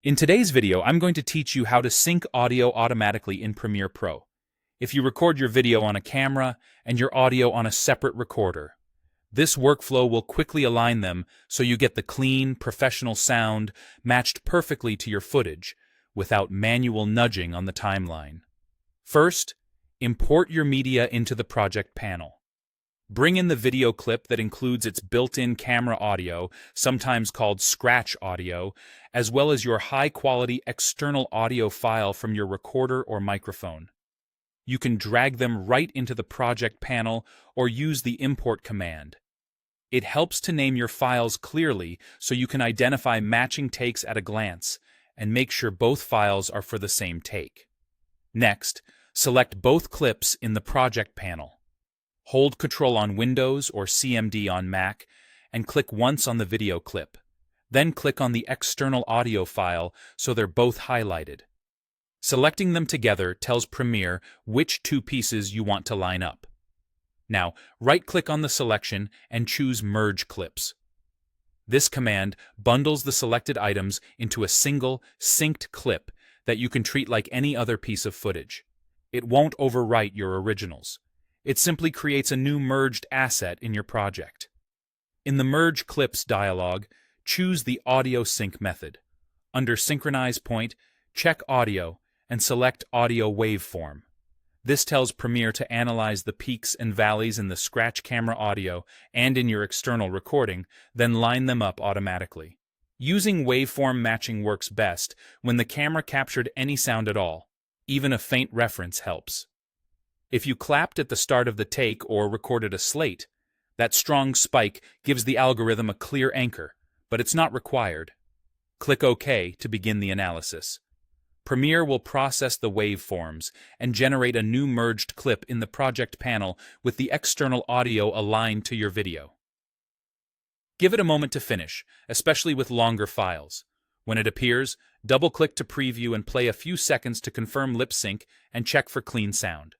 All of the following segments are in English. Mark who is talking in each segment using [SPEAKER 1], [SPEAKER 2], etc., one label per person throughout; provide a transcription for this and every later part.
[SPEAKER 1] In today's video, I'm going to teach you how to sync audio automatically in Premiere Pro. If you record your video on a camera and your audio on a separate recorder, this workflow will quickly align them so you get the clean, professional sound matched perfectly to your footage without manual nudging on the timeline. First, import your media into the project panel. Bring in the video clip that includes its built-in camera audio, sometimes called scratch audio, as well as your high-quality external audio file from your recorder or microphone. You can drag them right into the project panel or use the import command. It helps to name your files clearly so you can identify matching takes at a glance and make sure both files are for the same take. Next, select both clips in the project panel. Hold Control on Windows or CMD on Mac and click once on the video clip. Then click on the external audio file so they're both highlighted. Selecting them together tells Premiere which two pieces you want to line up. Now, right-click on the selection and choose Merge Clips. This command bundles the selected items into a single, synced clip that you can treat like any other piece of footage. It won't overwrite your originals. It simply creates a new merged asset in your project. In the Merge Clips dialog, choose the Audio Sync method. Under Synchronize point, check Audio and select Audio Waveform. This tells Premiere to analyze the peaks and valleys in the scratch camera audio and in your external recording, then line them up automatically. Using waveform matching works best when the camera captured any sound at all. Even a faint reference helps. If you clapped at the start of the take or recorded a slate, that strong spike gives the algorithm a clear anchor, but it's not required. Click OK to begin the analysis. Premiere will process the waveforms and generate a new merged clip in the project panel with the external audio aligned to your video. Give it a moment to finish, especially with longer files. When it appears, double-click to preview and play a few seconds to confirm lip sync and check for clean sound.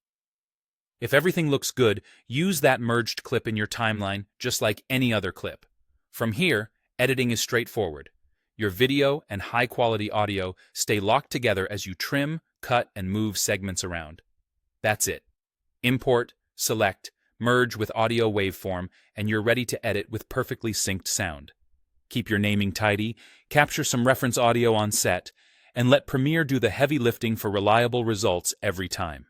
[SPEAKER 1] If everything looks good, use that merged clip in your timeline just like any other clip. From here, editing is straightforward. Your video and high-quality audio stay locked together as you trim, cut, and move segments around. That's it. Import, select, merge with audio waveform, and you're ready to edit with perfectly synced sound. Keep your naming tidy, capture some reference audio on set, and let Premiere do the heavy lifting for reliable results every time.